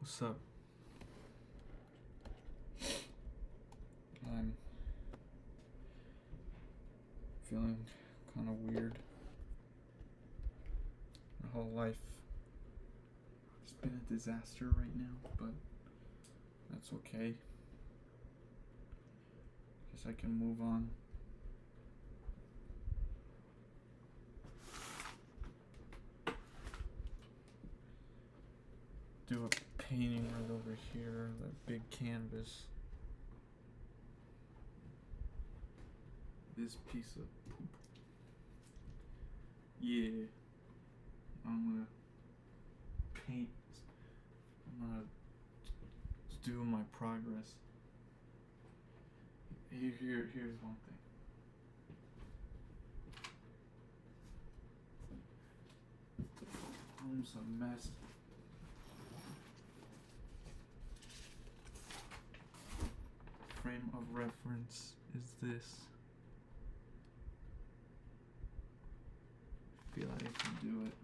What's up? I'm feeling kind of weird. My whole life has been a disaster right now, but that's okay. Guess I can move on. Do a painting right over here, that big canvas. This piece of poop. Yeah. I'm gonna paint. I'm gonna do my progress. Here's one thing. The room's a mess. Frame of reference is this. Feel like I can do it.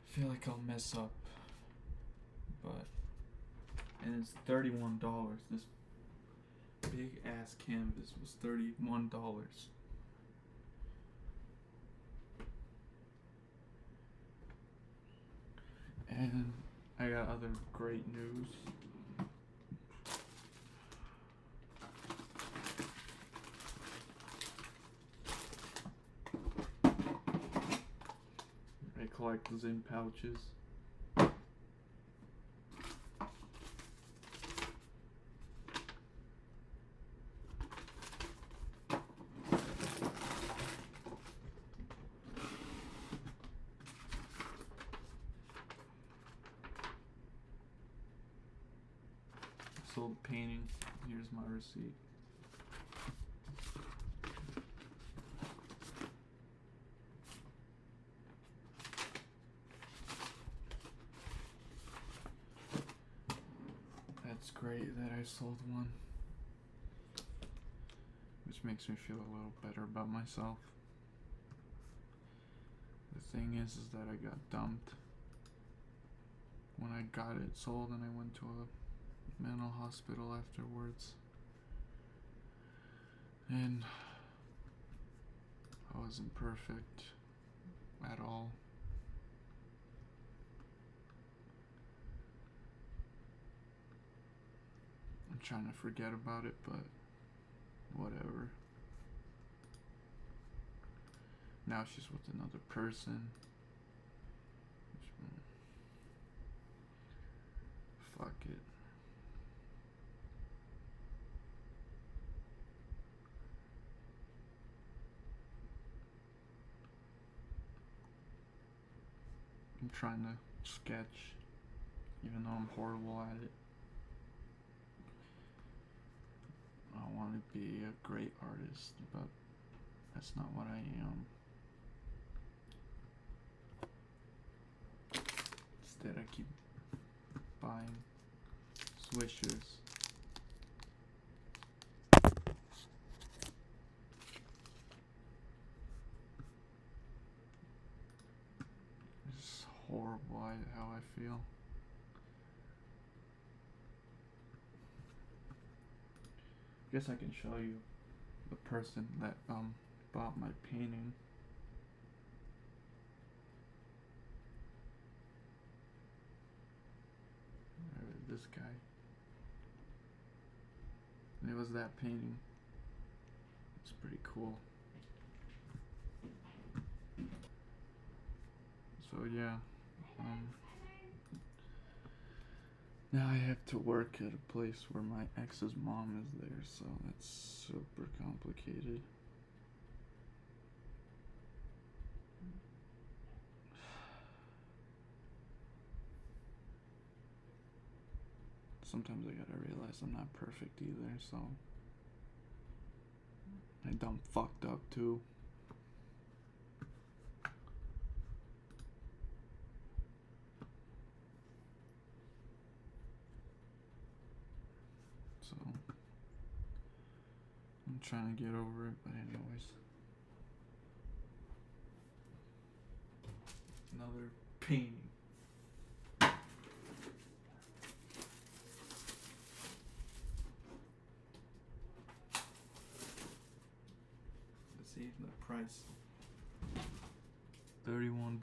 Feel like I'll mess up, but and it's $31. This big ass canvas was $31. And I got other great news. I collect Zinn pouches. Sold painting. Here's my receipt. That's great that I sold one. Which makes me feel a little better about myself. The thing is that I got dumped when I got it sold, and I went to a mental hospital afterwards. And I wasn't perfect at all. I'm trying to forget about it, but whatever. Now she's with another person. Fuck it. I'm trying to sketch, even though I'm horrible at it. I want to be a great artist, but that's not what I am. Instead, I keep buying swishers. It's horrible how I feel. Guess I can show you the person that bought my painting. This guy. And it was that painting. It's pretty cool. So yeah. Now I have to work at a place where my ex's mom is there, so that's super complicated. Sometimes I gotta realize I'm not perfect either, so I done fucked up too. So I'm trying to get over it, but anyways. another painting. Let's see the price. $31.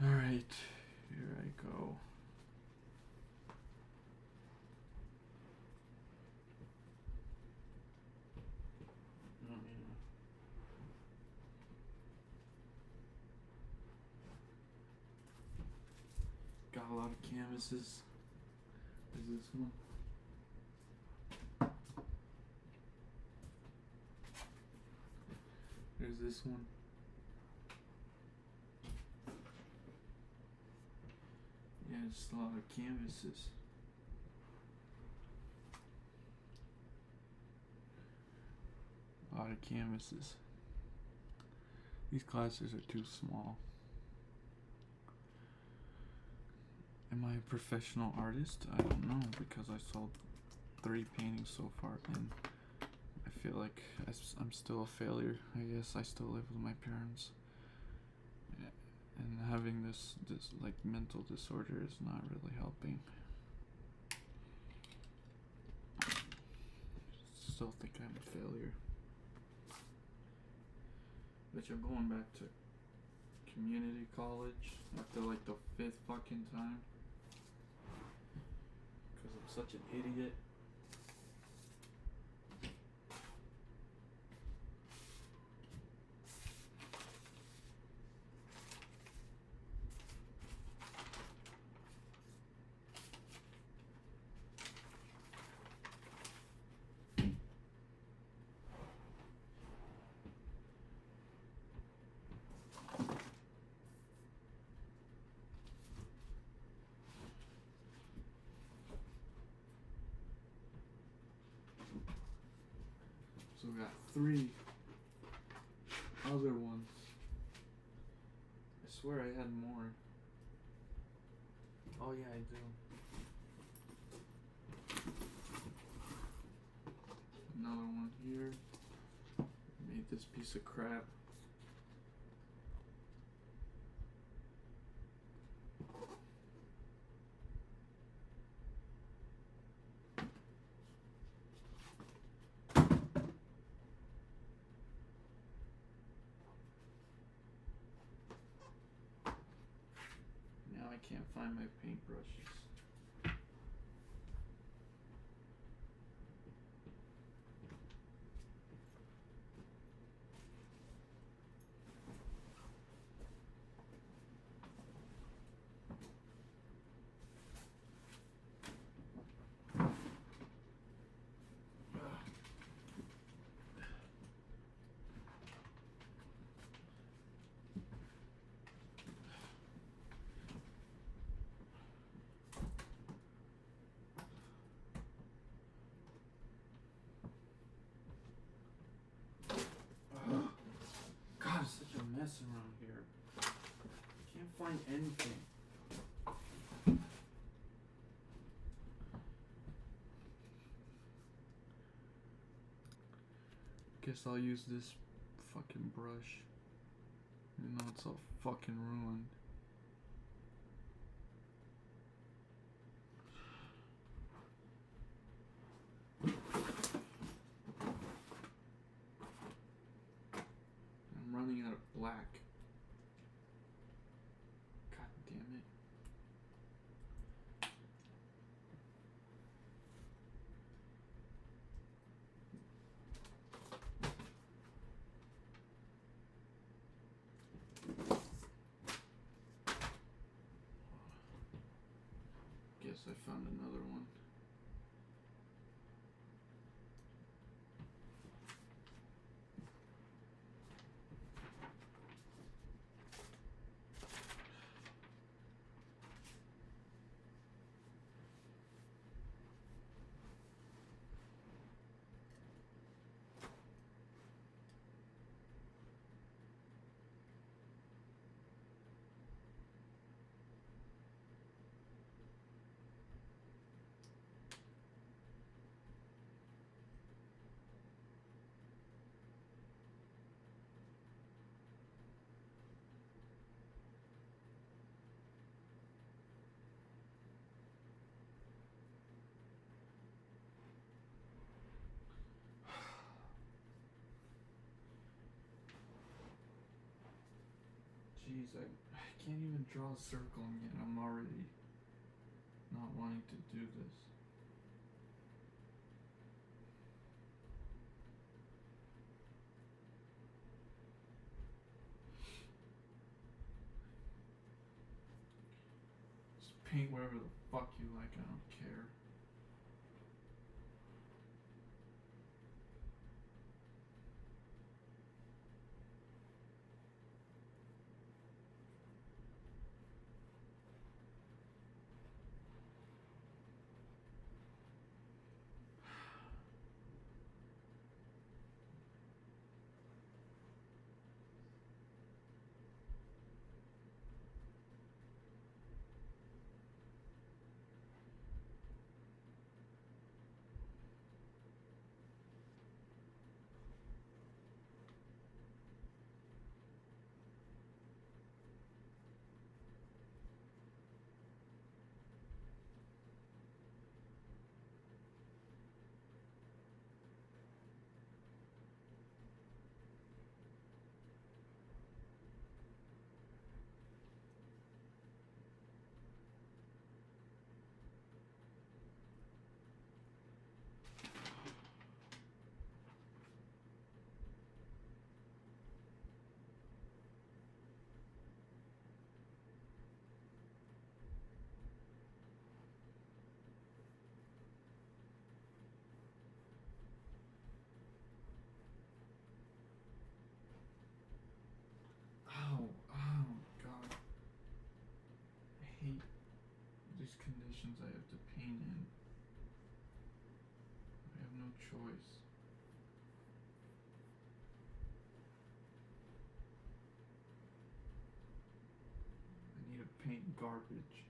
Alright, here I go. Oh, yeah. Got a lot of canvases. There's this one. There's this one. Yeah, just a lot of canvases. A lot of canvases. These classes are too small. Am I a professional artist? I don't know, because I sold 3 paintings so far and I feel like I'm still a failure. I guess I still live with my parents. And having this like mental disorder is not really helping. Still think I'm a failure. But you're going back to community college after like the 5th fucking time. Because I'm such an idiot. So we got 3 other ones. I swear I had more. Oh yeah, I do. Another one here. Made this piece of crap. Now I can't find my paintbrushes. God, it's such a mess around here. Can't find anything. Guess I'll use this fucking brush. You know it's all fucking ruined. I'm running out of black. God damn it. Guess I found another one. Jeez, I can't even draw a circle and yet I'm already not wanting to do this. Just paint wherever the fuck you like, I don't care. Oh god. I hate these conditions I have to paint in. I have no choice. I need to paint garbage.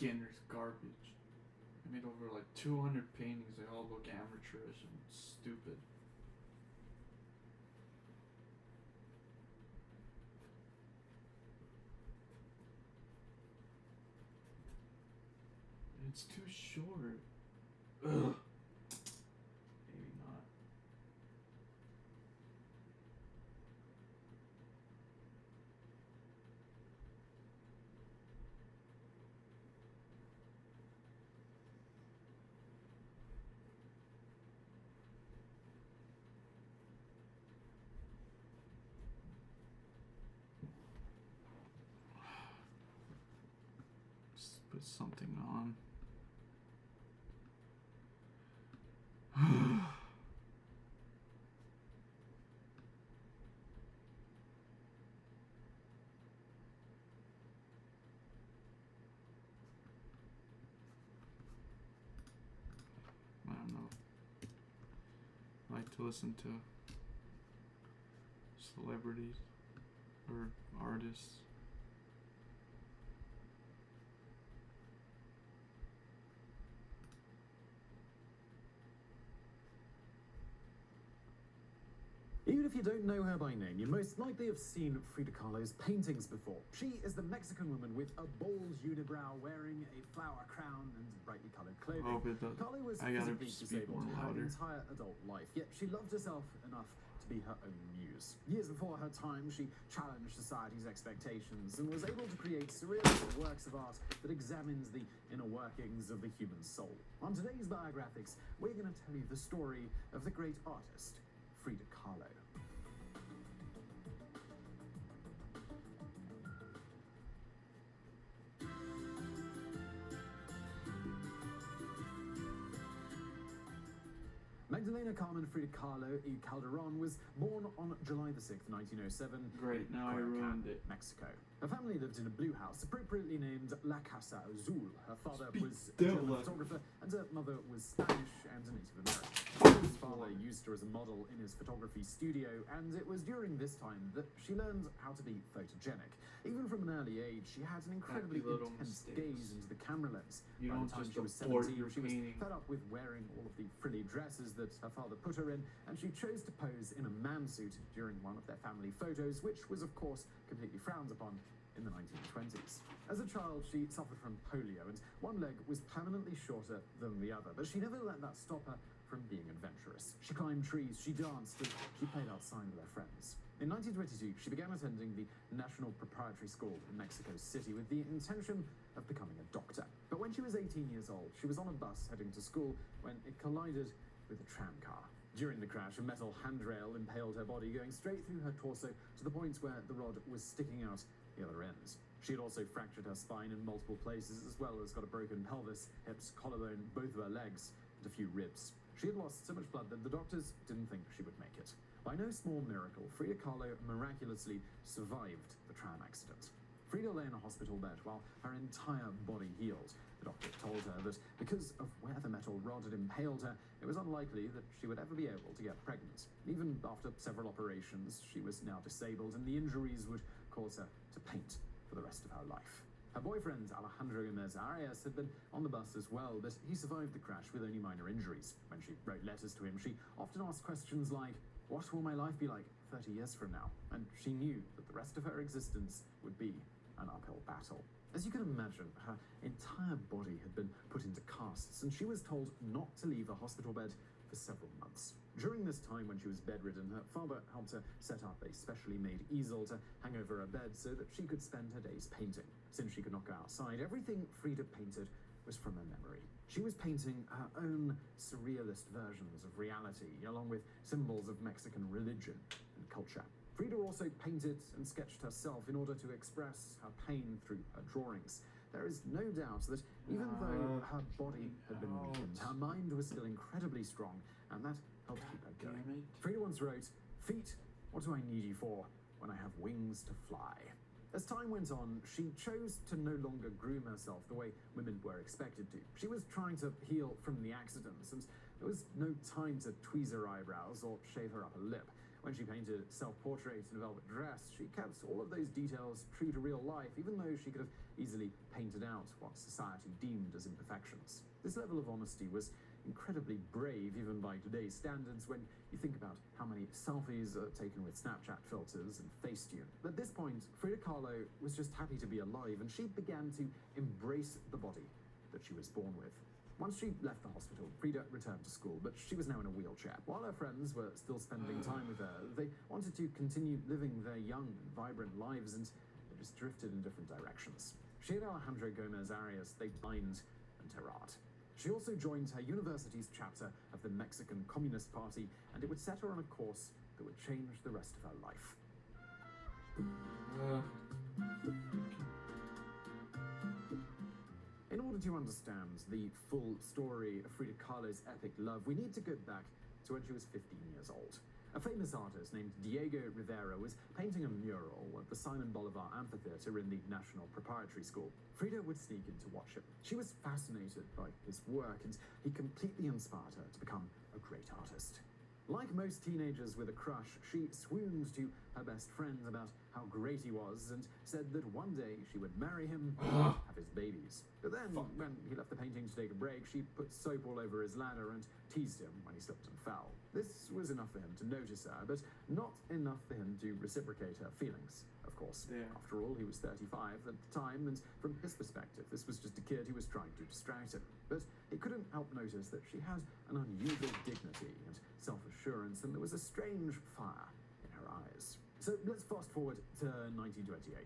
beginner's garbage. I made over like 200 paintings. They all look amateurish and stupid. It's too short. Ugh. Maybe not. Just put something on. I don't know. I like to listen to celebrities or artists. Even if you don't know her by name, you most likely have seen Frida Kahlo's paintings before. She is the Mexican woman with a bold unibrow, wearing a flower crown and brightly colored clothing. Oh, but Kahlo was I gotta physically speak disabled more her louder. entire adult life, yet she loved herself enough to be her own muse. Years before her time, she challenged society's expectations and was able to create surrealist works of art that examines the inner workings of the human soul. On today's Biographics, we're going to tell you the story of the great artist, Frida Kahlo. Magdalena Carmen Frida Kahlo y Calderon was born on July the 6th, 1907. Great, now I ruined it. Mexico. Her family lived in a blue house, appropriately named La Casa Azul. Her father Speak was a still, German like- photographer, and her mother was Spanish and a Native American. His father used her as a model in his photography studio, and it was during this time that she learned how to be photogenic. Even from an early age, she had an incredibly Happy little intense mistakes. gaze into the camera lens. You By don't the time just she was abort 17, your she was painting. fed up with wearing all of the frilly dresses that her father put her in, and she chose to pose in a man suit during one of their family photos, which was, of course, completely frowned upon in the 1920s. As a child, she suffered from polio, and one leg was permanently shorter than the other, but she never let that stop her from being adventurous. She climbed trees, she danced, and she played outside with her friends. In 1922, she began attending the National Preparatory School in Mexico City with the intention of becoming a doctor. But when she was 18 years old, she was on a bus heading to school when it collided with a tram car. During the crash, a metal handrail impaled her body, going straight through her torso to the point where the rod was sticking out the other end. She had also fractured her spine in multiple places, as well as got a broken pelvis, hips, collarbone, both of her legs, and a few ribs. She had lost so much blood that the doctors didn't think she would make it. By no small miracle, Frida Kahlo miraculously survived the tram accident. Frida lay in a hospital bed while her entire body healed. The doctor told her that because of where the metal rod had impaled her, it was unlikely that she would ever be able to get pregnant. Even after several operations, she was now disabled, and the injuries would cause her to paint for the rest of her life. Her boyfriend, Alejandro Gomez Arias, had been on the bus as well, but he survived the crash with only minor injuries. When she wrote letters to him, she often asked questions like, "What will my life be like 30 years from now?" And she knew that the rest of her existence would be an uphill battle. As you can imagine, her entire body had been put into casts, and she was told not to leave a hospital bed for several months. During this time, when she was bedridden, her father helped her set up a specially made easel to hang over her bed so that she could spend her days painting. Since she could not go outside, everything Frida painted was from her memory. She was painting her own surrealist versions of reality, along with symbols of Mexican religion and culture. Frida also painted and sketched herself in order to express her pain through her drawings. There is no doubt that even though her body had been weakened, her mind was still incredibly strong, and that helped keep her going. Damn it. Frida once wrote, "Feet, what do I need you for when I have wings to fly?" As time went on, she chose to no longer groom herself the way women were expected to. She was trying to heal from the accidents, and there was no time to tweeze her eyebrows or shave her upper lip. When she painted self-portraits in a velvet dress, she kept all of those details true to real life, even though she could have easily painted out what society deemed as imperfections. This level of honesty was incredibly brave, even by today's standards, when you think about how many selfies are taken with Snapchat filters and Facetune. At this point, Frida Kahlo was just happy to be alive, and she began to embrace the body that she was born with. Once she left the hospital, Frida returned to school, but she was now in a wheelchair. While her friends were still spending time with her, they wanted to continue living their young and vibrant lives, and they just drifted in different directions. She and Alejandro Gomez Arias, they dined and her art. She also joined her university's chapter of the Mexican Communist Party, and it would set her on a course that would change the rest of her life. In order to understand the full story of Frida Kahlo's epic love, we need to go back to when she was 15 years old. A famous artist named Diego Rivera was painting a mural at the Simon Bolivar Amphitheater in the National Preparatory School. Frida would sneak in to watch him. She was fascinated by his work, and he completely inspired her to become a great artist. Like most teenagers with a crush, she swooned to her best friend about how great he was and said that one day she would marry him and have his babies. But then, when he left the painting to take a break, she put soap all over his ladder and teased him when he slipped and fell. This was enough for him to notice her, but not enough for him to reciprocate her feelings, of course. Yeah. After all, he was 35 at the time, and from his perspective, this was just a kid who was trying to distract him. But he couldn't help notice that she had an unusual dignity and self-assurance, and there was a strange fire in her eyes. So let's fast forward to 1928.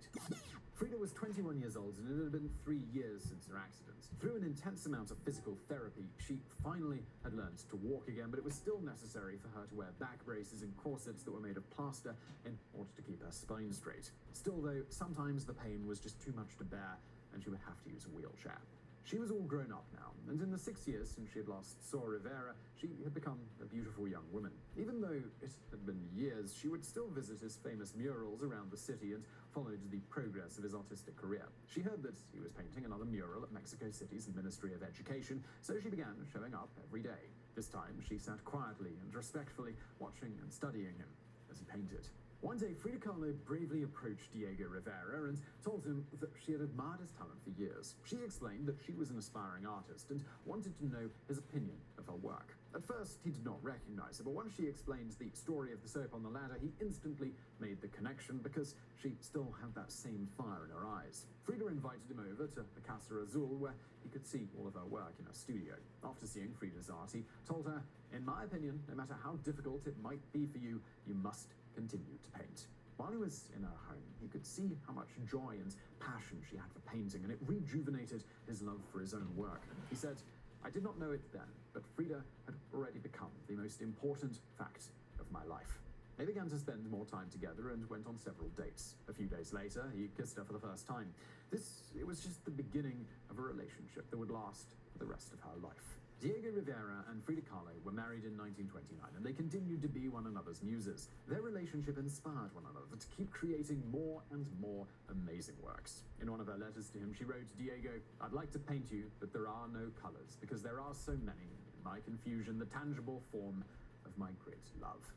Frida was 21 years old, and it had been 3 years since her accident. Through an intense amount of physical therapy, she finally had learned to walk again, but it was still necessary for her to wear back braces and corsets that were made of plaster in order to keep her spine straight. Still, though, sometimes the pain was just too much to bear, and she would have to use a wheelchair. She was all grown up now, and in the 6 years since she had last saw Rivera, she had become a beautiful young woman. Even though it had been years, she would still visit his famous murals around the city and followed the progress of his artistic career. She heard that he was painting another mural at Mexico City's Ministry of Education, so she began showing up every day. This time, she sat quietly and respectfully, watching and studying him as he painted. One day, Frida Kahlo bravely approached Diego Rivera and told him that she had admired his talent for years. She explained that she was an aspiring artist and wanted to know his opinion of her work. At first, he did not recognize her, but once she explained the story of the soap on the ladder, he instantly made the connection because she still had that same fire in her eyes. Frida invited him over to the Casa Azul, where he could see all of her work in her studio. After seeing Frida's art, he told her, "In my opinion, no matter how difficult it might be for you, you must continue to paint." While he was in her home, he could see how much joy and passion she had for painting, and it rejuvenated his love for his own work. He said, "I did not know it then, but Frida had already become the most important fact of my life." They began to spend more time together and went on several dates. A few days later, he kissed her for the first time. It was just the beginning of a relationship that would last for the rest of her life. Diego Rivera and Frida Kahlo were married in 1929, and they continued to be one another's muses. Their relationship inspired one another to keep creating more and more amazing works. In one of her letters to him, she wrote, "Diego, I'd like to paint you, but there are no colors, because there are so many, in my confusion, the tangible form of my great love."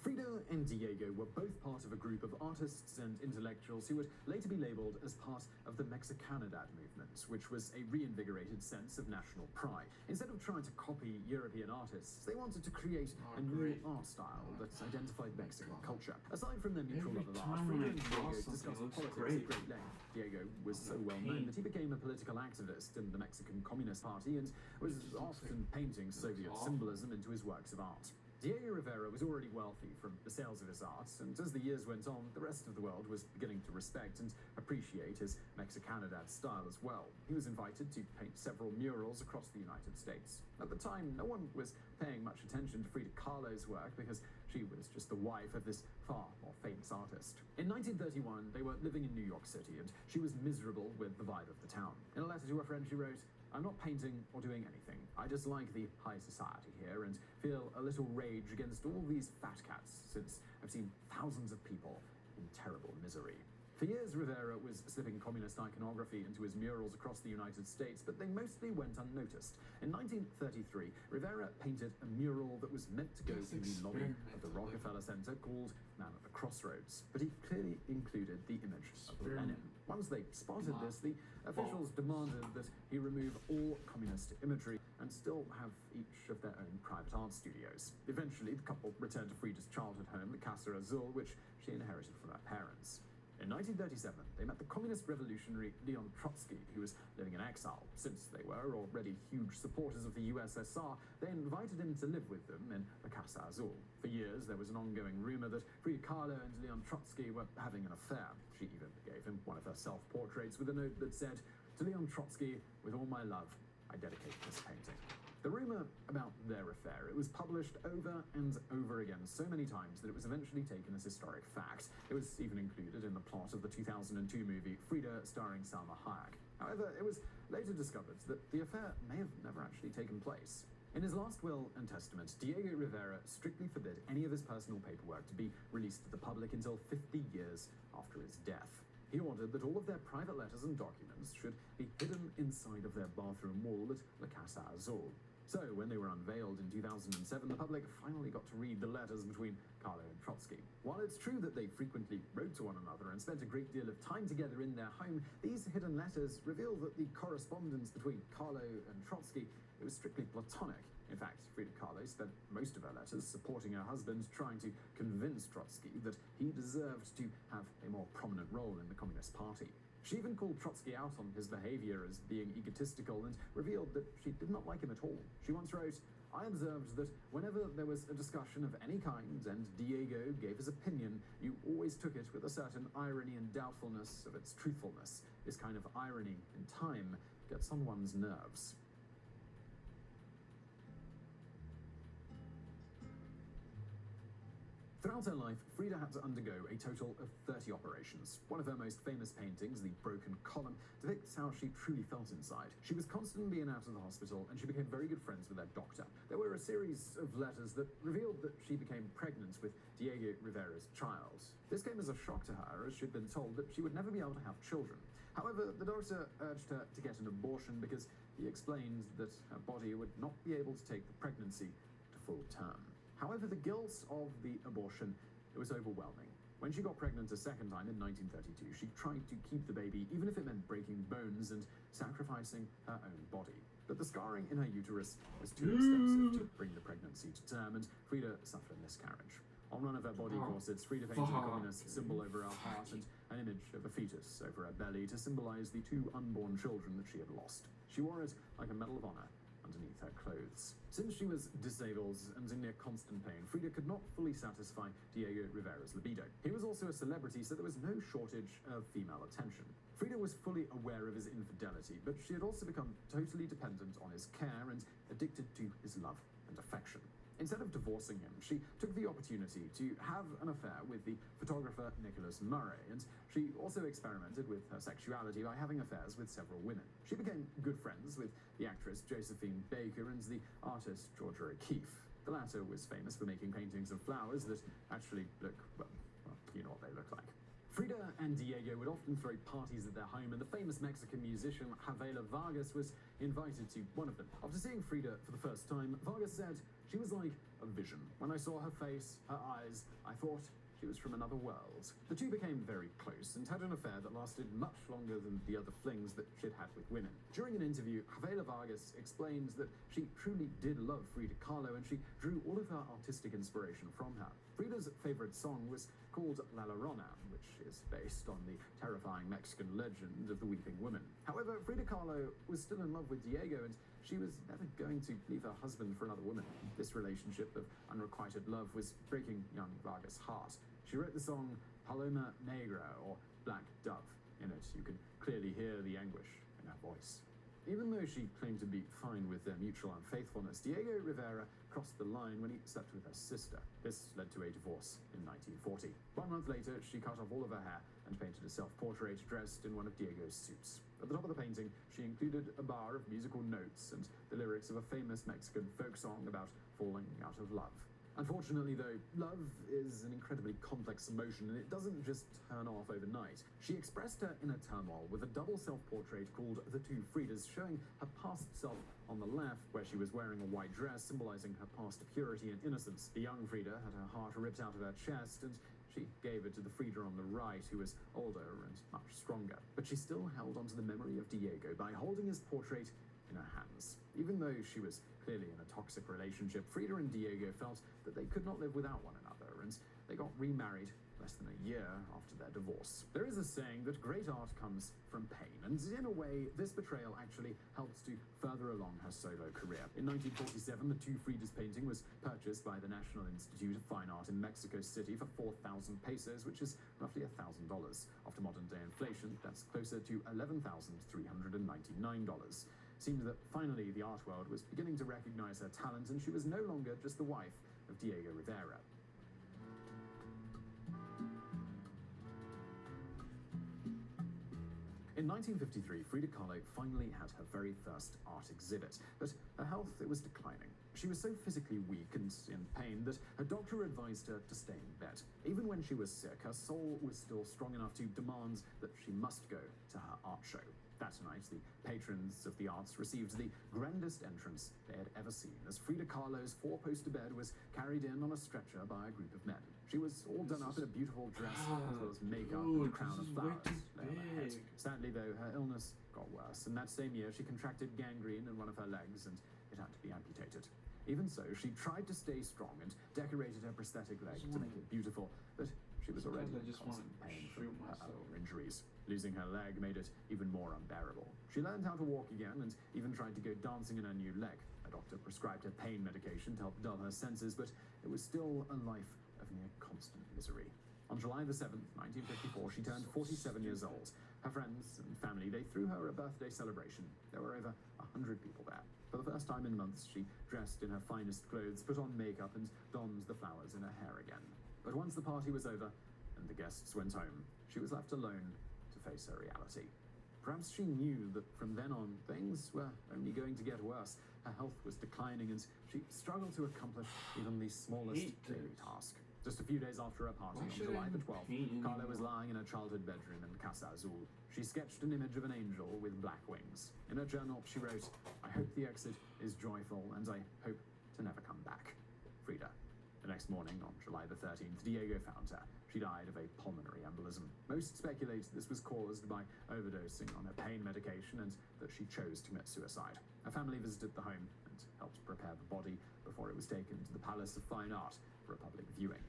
Frida and Diego were both part of a group of artists and intellectuals who would later be labeled as part of the Mexicanidad movement, which was a reinvigorated sense of national pride. Instead of trying to copy European artists, they wanted to create a new art style that identified Mexican culture. Aside from their mutual love of art, Frida and Diego discussed politics at great length. Diego was so well known that he became a political activist in the Mexican Communist Party and was often painting Soviet symbolism into his works of art. Diego Rivera was already wealthy from the sales of his art, and as the years went on, the rest of the world was beginning to respect and appreciate his Mexicanidad style as well. He was invited to paint several murals across the United States. At the time, no one was paying much attention to Frida Kahlo's work because she was just the wife of this far more famous artist. In 1931, they were living in New York City, and she was miserable with the vibe of the town. In a letter to her friend, she wrote, "I'm not painting or doing anything. I just like the high society here and feel a little rage against all these fat cats since I've seen thousands of people in terrible misery." For years, Rivera was slipping communist iconography into his murals across the United States, but they mostly went unnoticed. In 1933, Rivera painted a mural that was meant to go in the lobby of the Rockefeller Center called Man at the Crossroads, but he clearly included the image of Lenin. Once they spotted this, the officials demanded that he remove all communist imagery and still have each of their own private art studios. Eventually, the couple returned to Frida's childhood home, the Casa Azul, which she inherited from her parents. In 1937, they met the communist revolutionary Leon Trotsky, who was living in exile. Since they were already huge supporters of the USSR, they invited him to live with them in the Casa Azul. For years, there was an ongoing rumor that Frida Kahlo and Leon Trotsky were having an affair. She even gave him one of her self-portraits with a note that said, "To Leon Trotsky, with all my love, I dedicate this painting." The rumor about their affair, it was published over and over again so many times that it was eventually taken as historic fact. It was even included in the plot of the 2002 movie Frida, starring Salma Hayek. However, it was later discovered that the affair may have never actually taken place. In his last will and testament, Diego Rivera strictly forbid any of his personal paperwork to be released to the public until 50 years after his death. He ordered that all of their private letters and documents should be hidden inside of their bathroom wall at La Casa Azul. So, when they were unveiled in 2007, the public finally got to read the letters between Kahlo and Trotsky. While it's true that they frequently wrote to one another and spent a great deal of time together in their home, these hidden letters reveal that the correspondence between Kahlo and Trotsky, it was strictly platonic. In fact, Frida Kahlo spent most of her letters supporting her husband, trying to convince Trotsky that he deserved to have a more prominent role in the Communist Party. She even called Trotsky out on his behavior as being egotistical and revealed that she did not like him at all. She once wrote, "I observed that whenever there was a discussion of any kind and Diego gave his opinion, you always took it with a certain irony and doubtfulness of its truthfulness. This kind of irony in time gets on one's nerves." Throughout her life, Frida had to undergo a total of 30 operations. One of her most famous paintings, The Broken Column, depicts how she truly felt inside. She was constantly in and out of the hospital, and she became very good friends with her doctor. There were a series of letters that revealed that she became pregnant with Diego Rivera's child. This came as a shock to her, as she'd been told that she would never be able to have children. However, the doctor urged her to get an abortion because he explained that her body would not be able to take the pregnancy to full term. However, the guilt of the abortion, it was overwhelming. When she got pregnant a second time in 1932, she tried to keep the baby, even if it meant breaking bones and sacrificing her own body. But the scarring in her uterus was too extensive to bring the pregnancy to term, and Frida suffered a miscarriage. On one of her body corsets, Frida painted a communist symbol over her heart and an image of a fetus over her belly to symbolize the two unborn children that she had lost. She wore it like a Medal of Honor underneath her clothes. Since she was disabled and in near constant pain, Frida could not fully satisfy Diego Rivera's libido. He was also a celebrity, so there was no shortage of female attention. Frida was fully aware of his infidelity, but she had also become totally dependent on his care and addicted to his love and affection. Instead of divorcing him, she took the opportunity to have an affair with the photographer Nicholas Murray, and she also experimented with her sexuality by having affairs with several women. She became good friends with the actress Josephine Baker and the artist Georgia O'Keeffe. The latter was famous for making paintings of flowers that actually look, well, you know what they look like. Frida and Diego would often throw parties at their home, and the famous Mexican musician Javier Vargas was invited to one of them. After seeing Frida for the first time, Vargas said, "She was like a vision. When I saw her face, her eyes, I thought she was from another world." The two became very close and had an affair that lasted much longer than the other flings that she'd had with women. During an interview, Javier Vargas explained that she truly did love Frida Kahlo, and she drew all of her artistic inspiration from her. Frida's favorite song was called La Llorona, which is based on the terrifying Mexican legend of the Weeping Woman. However, Frida Kahlo was still in love with Diego, and she was never going to leave her husband for another woman. This relationship of unrequited love was breaking young Vargas' heart. She wrote the song Paloma Negra, or Black Dove. In it, you could clearly hear the anguish in her voice. Even though she claimed to be fine with their mutual unfaithfulness, Diego Rivera crossed the line when he slept with her sister. This led to a divorce in 1940. 1 month later, she cut off all of her hair and painted a self-portrait dressed in one of Diego's suits. At the top of the painting, she included a bar of musical notes and the lyrics of a famous Mexican folk song about falling out of love. Unfortunately, though, love is an incredibly complex emotion and it doesn't just turn off overnight. She expressed her inner turmoil with a double self-portrait called The Two Fridas, showing her past self on the left, where she was wearing a white dress symbolizing her past purity and innocence. The young Frida had her heart ripped out of her chest, and she gave it to the Frida on the right, who was older and much stronger. But she still held onto the memory of Diego by holding his portrait in her hands. Even though she was clearly in a toxic relationship, Frida and Diego felt that they could not live without one another, and they got remarried less than a year after their divorce. There is a saying that great art comes from pain, and in a way, this betrayal actually helped to further along her solo career. In 1947, the Two Fridas painting was purchased by the National Institute of Fine Art in Mexico City for 4,000 pesos, which is roughly $1,000. After modern-day inflation, that's closer to $11,399. Seemed that finally the art world was beginning to recognize her talent, and she was no longer just the wife of Diego Rivera. In 1953, Frida Kahlo finally had her very first art exhibit, but her health, it was declining. She was so physically weak and in pain that her doctor advised her to stay in bed. Even when she was sick, her soul was still strong enough to demand that she must go to her art show. That night, the patrons of the arts received the grandest entrance they had ever seen, as Frida Kahlo's four-poster bed was carried in on a stretcher by a group of men. She was all done up in a beautiful dress, as well as makeup and a crown of flowers lay on her head. Sadly, though, her illness got worse, and that same year she contracted gangrene in one of her legs, and it had to be amputated. Even so, she tried to stay strong and decorated her prosthetic leg to make it beautiful, but she was already in constant pain from her earlier injuries. Losing her leg made it even more unbearable. She learned how to walk again and even tried to go dancing in her new leg. A doctor prescribed her pain medication to help dull her senses, but it was still a life of near constant misery. On July the 7th, 1954, she turned 47 years old. Her friends and family, they threw her a birthday celebration. There were over 100 people there. For the first time in months, she dressed in her finest clothes, put on makeup, and donned the flowers in her hair again. But once the party was over and the guests went home, she was left alone to face her reality. Perhaps she knew that from then on, things were only going to get worse. Her health was declining, and she struggled to accomplish even the smallest daily task. Just a few days after her party on July the 12th, Carla was lying in her childhood bedroom in Casa Azul. She sketched an image of an angel with black wings. In her journal, she wrote, "I hope the exit is joyful, and I hope to never come back. Frida." The next morning, on July the 13th, Diego found her. She died of a pulmonary embolism. Most speculate this was caused by overdosing on her pain medication and that she chose to commit suicide. Her family visited the home and helped prepare the body before it was taken to the Palace of Fine Art for a public viewing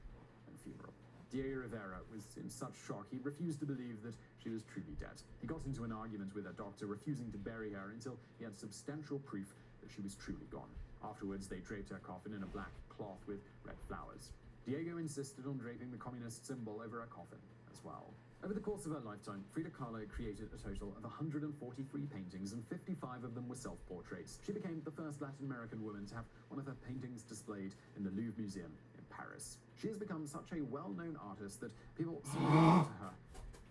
and funeral. Diego Rivera was in such shock he refused to believe that she was truly dead. He got into an argument with her doctor, refusing to bury her until he had substantial proof that she was truly gone. Afterwards, they draped her coffin in a black cloth with red flowers. Diego insisted on draping the communist symbol over her coffin as well. Over the course of her lifetime, Frida Kahlo created a total of 143 paintings, and 55 of them were self-portraits. She became the first Latin American woman to have one of her paintings displayed in the Louvre Museum in Paris. She has become such a well-known artist that people still refer to her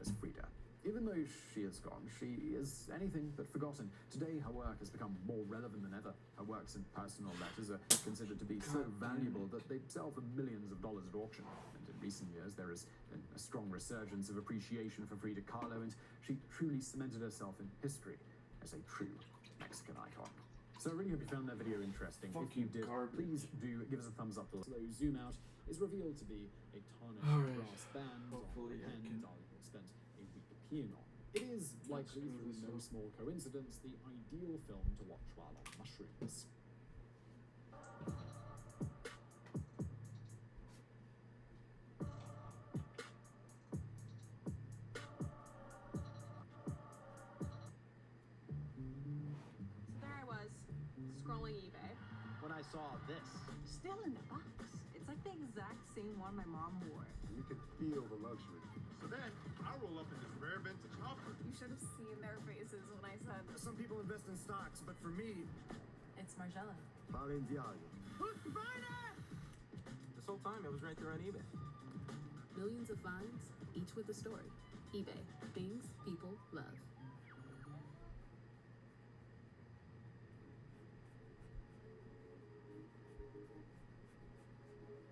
as Frida. Even though she is gone, she is anything but forgotten. Today, her work has become more relevant than ever. Her works and personal letters are considered to be so valuable that they sell for millions of dollars at auction. And in recent years, there has been a strong resurgence of appreciation for Frida Kahlo, and she truly cemented herself in history as a true Mexican icon. So I really hope you found that video interesting. If you did, please do give us a thumbs up. The slow zoom out is revealed to be a tarnished brass band on the pen Dalí spent a week peeing on. It is likely, through no small coincidence, the ideal film to watch while on mushrooms. So there I was, scrolling eBay. When I saw this. Still in the box. It's like the exact same one my mom wore. You can feel the luxury. So then, I roll up in this rare vintage Comfort. You should have seen their faces when I said, Some people invest in stocks, but for me, it's Margiela. Balenciaga. This whole time it was right there on eBay. Millions of finds, each with a story. eBay. Things people love.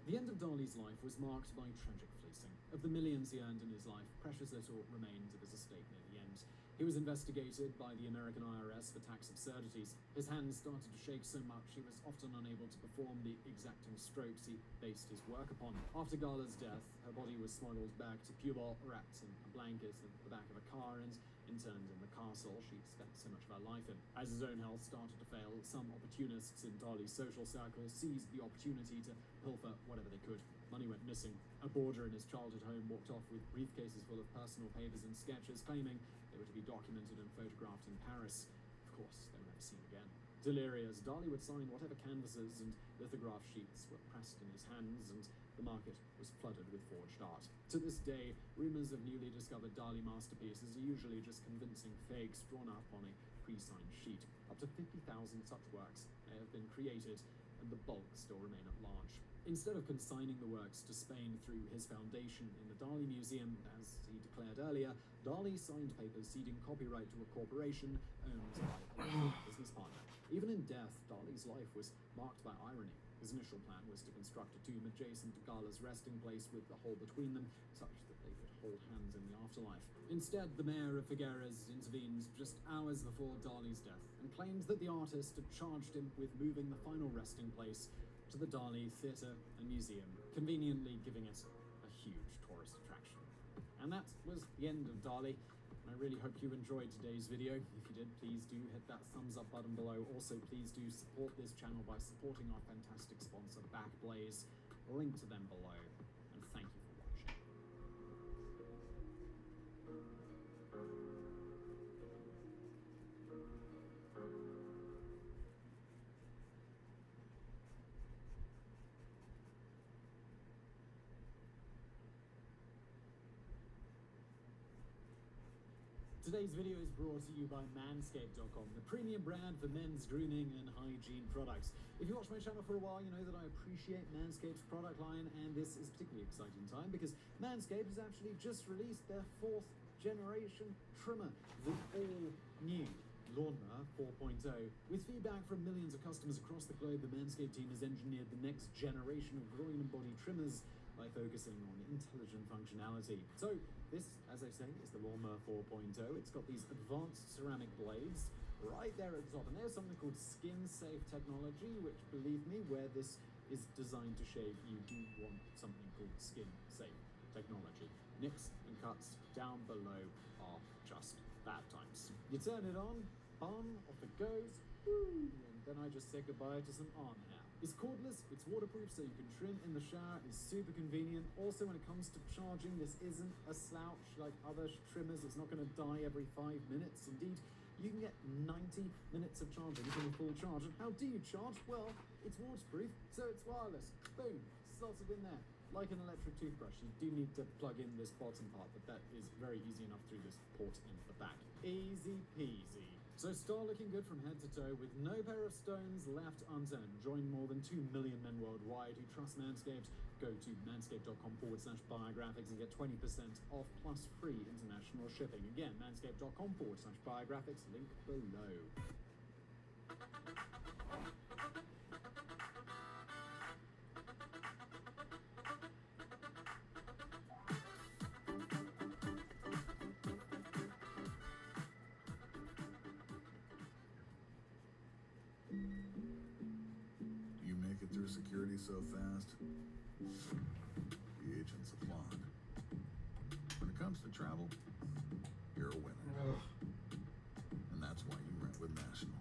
The end of Dali's life was marked by tragic fleecing. Of the millions he earned in his life, precious little remained of his estate near the end. He was investigated by the American IRS for tax absurdities. His hands started to shake so much he was often unable to perform the exacting strokes he based his work upon. After Gala's death, her body was smuggled back to Pubol, wrapped in a blanket in the back of a car, and interned in the castle she'd spent so much of her life in. As his own health started to fail, some opportunists in Dali's social circle seized the opportunity to pilfer whatever they could. Money went missing. A boarder in his childhood home walked off with briefcases full of personal papers and sketches, claiming they were to be documented and photographed in Paris. Of course, they were never seen again. Delirious, Dali would sign whatever canvases and lithograph sheets were pressed in his hands, and the market was flooded with forged art. To this day, rumors of newly discovered Dali masterpieces are usually just convincing fakes drawn up on a pre-signed sheet. Up to 50,000 such works may have been created, and the bulk still remain at large. Instead of consigning the works to Spain through his foundation in the Dali Museum, as he declared earlier, Dali signed papers ceding copyright to a corporation owned by a business partner. Even in death, Dali's life was marked by irony. His initial plan was to construct a tomb adjacent to Gala's resting place with a hole between them, such that they could hold hands in the afterlife. Instead, the mayor of Figueres intervened just hours before Dali's death and claimed that the artist had charged him with moving the final resting place to the Dali Theatre and Museum, conveniently giving it a huge tourist attraction. And that was the end of Dali. I really hope you enjoyed today's video. If you did, please do hit that thumbs up button below. Also, please do support this channel by supporting our fantastic sponsor, Backblaze. Link to them below. And thank you for watching. Today's video is brought to you by Manscaped.com, the premium brand for men's grooming and hygiene products. If you watch my channel for a while, you know that I appreciate Manscaped's product line, and this is a particularly exciting time because Manscaped has actually just released their 4th generation trimmer, the all-new Lawnmower 4.0. With feedback from millions of customers across the globe, the Manscaped team has engineered the next generation of groin and body trimmers by focusing on intelligent functionality. So this, as I say, is the Lawnmower 4.0. It's got these advanced ceramic blades right there at the top, and there's something called skin-safe technology, which, believe me, where this is designed to shave, you do want something called skin-safe technology. Nicks and cuts down below are just bad times. You turn it on, bum, off it goes, woo, and then I just say goodbye to some arm hair. It's cordless, it's waterproof, so you can trim in the shower. It's super convenient. Also, when it comes to charging, this isn't a slouch like other trimmers. It's not going to die every 5 minutes. Indeed, you can get 90 minutes of charging from a full charge. And how do you charge? Well, it's waterproof, so it's wireless. Boom, slots it in there. Like an electric toothbrush, you do need to plug in this bottom part, but that is very easy enough through this port in the back. Easy peasy. So start looking good from head to toe with no pair of stones left unturned. Join more than 2 million men worldwide who trust Manscaped. Go to manscaped.com/biographics and get 20% off plus free international shipping. Again, manscaped.com/biographics, link below. Through security so fast, the agents applaud. When it comes to travel, you're a winner. And that's why you rent with National.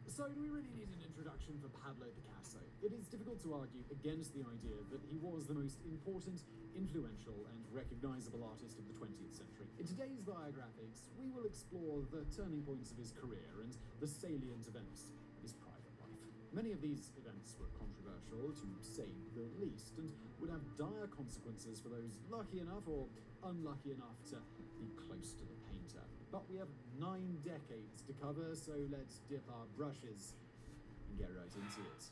So do we really need an introduction for Pablo Picasso? It is difficult to argue against the idea that he was the most important, influential, and recognizable artist of the 20th century. In today's Biographics, we will explore the turning points of his career and the salient events of his private life. Many of these events were controversial, to say the least, and would have dire consequences for those lucky enough or unlucky enough to be close to the painter. But we have 9 decades to cover, so let's dip our brushes and get right into it.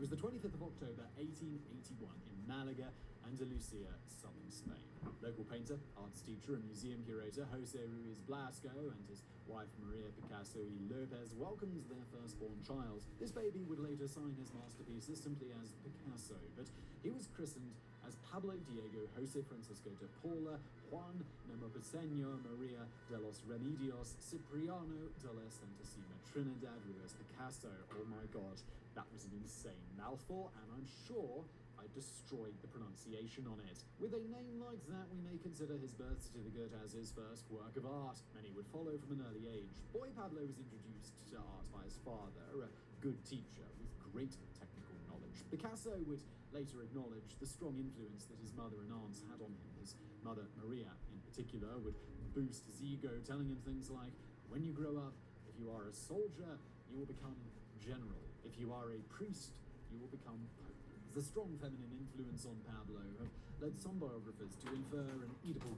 It was the 25th of October, 1881, in Malaga, Andalusia, southern Spain. Local painter, arts teacher, and museum curator Jose Ruiz Blasco and his wife Maria Picasso y Lopez welcomed their firstborn child. This baby would later sign his masterpieces simply as Picasso, but he was christened as Pablo Diego Jose Francisco de Paula Juan Nepomuceno Maria de los Remedios Cipriano de la Santissima Trinidad Ruiz Picasso. Oh my god, that was an insane mouthful, and I'm sure I destroyed the pronunciation on it. With a name like that, we may consider his birth certificate as his first work of art. Many would follow from an early age. Boy Pablo was introduced to art by his father, a good teacher with great technical knowledge. Picasso would later acknowledge the strong influence that his mother and aunts had on him. His mother, Maria, in particular, would boost his ego, telling him things like, when you grow up, if you are a soldier, you will become general. If you are a priest, you will become pope. The strong feminine influence on Pablo have led some biographers to infer an Oedipal